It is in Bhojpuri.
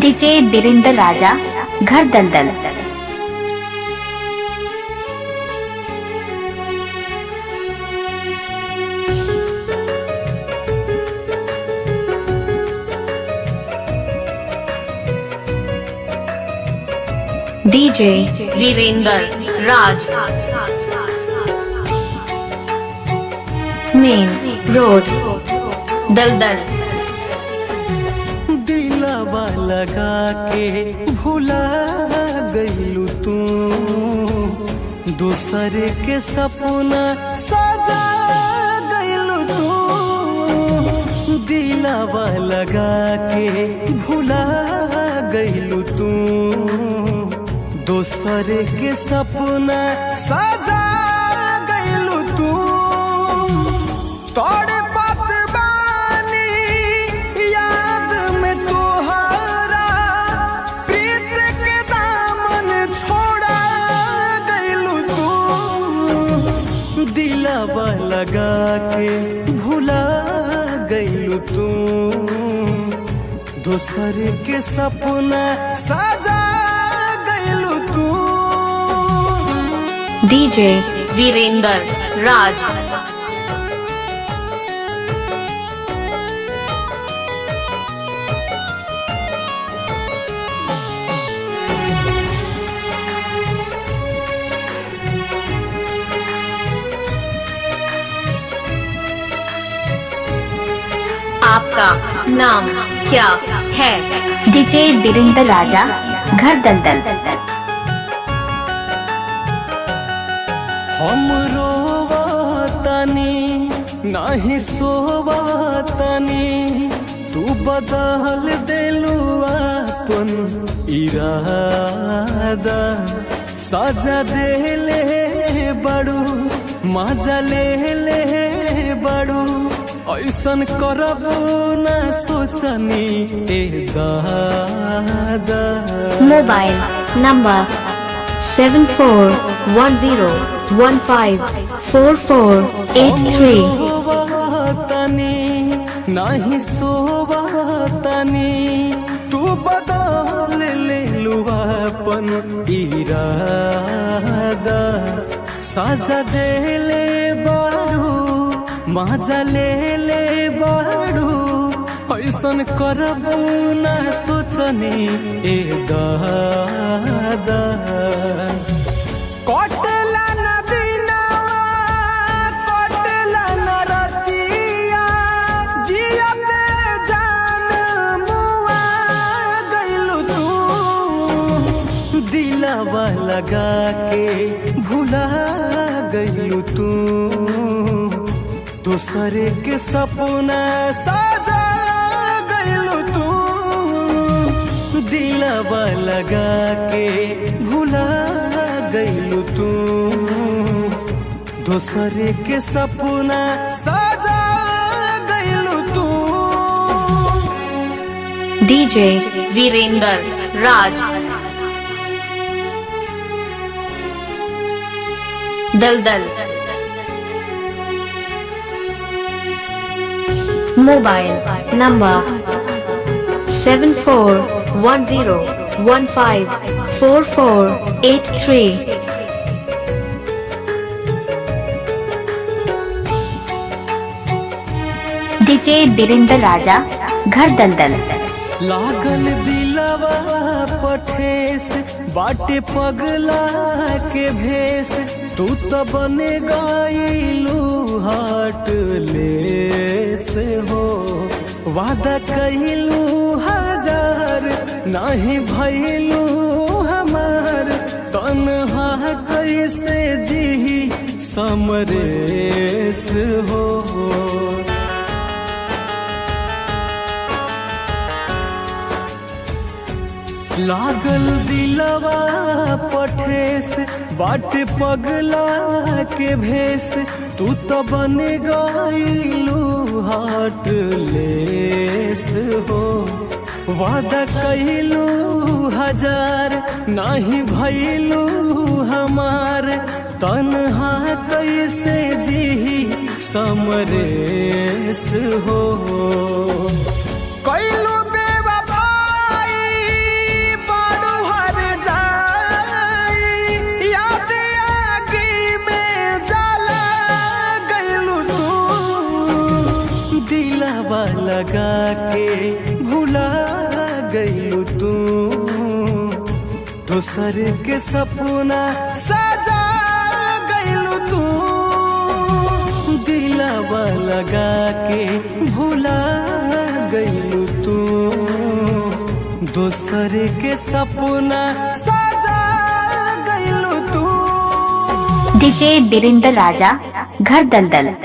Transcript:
डीजे बीरेंद्र राजा, घर दलदल। डीजे वीरेंद्र राज, मेन रोड दलदल। दिलवा लगा के भुला गइलू तू, दूसरे के सपना सजा गइलू तू। दिलवा लगा के भुला गइलू तू, दूसरे के सपना सजा गइलू तू। तोड़े बात बानी याद में तोहरा, प्रीत के दामन छोड़ा गइलू तू। दिलवा लगा के भुला गइलू तू, दूसरे के सपना सजा गइलू तू। डीजे वीरेंद्र राज, आपका नाम क्या है? डीजे बीरेंद्र राजा, घर दलदल। हम रोवतानी नाही सोवतानी, तू बदल देलू अपन इरादा। सजा देले बड़ू, मजा ले बड़ू, ऐसन करबू ना सोचनी ए दादा। Mobile number 7410154483। सोवतानी नाही सोवतानी, तू बदल लेलू अपन इरादा। साजा देले बाड़ू, मजा ले बाड़ू, ऐसन करबू ना सोचनी ए दादा। कटला न दिनवा, कटला न रतिया, जियते जान मुआ गइलू तू। दिलवा लगा के भुला गइलू तू, दूसरे के सपना सजा गइलू तू। दिलवा लगा के भुला गइलू तू, दूसरे के सपना सजा गइलू तू। डीजे वीरेंद्र राज, दलदल। Mobile number 7410154483। डीजे बीरेंद्र राजा, घर दलदल। लागल दिलवा पठेस, बाटे पगला के भेस, तू तो बने गइलू हाट लेस हो। वादा कइलू हजार, नाही भइलू हमार, तन्हा कैसे जी समरेस हो। लागल दिलवा पठेस, बाटे पगला के भेस, तू तो बन गइलू हाट लेस हो। वादा कइलू हजार, नाही भइलू हमार, तन्हा कैसे जी समरेस हो। कइलू बेवफाई लगा के भुला गइलू तू, दोसर के सपना सजा गइलू तू, दिलवा लगा के भुला गइलू तू, दोसर के सपना सजा गइलू तू। डीजे वीरेंद्र राजा, घर दलदल।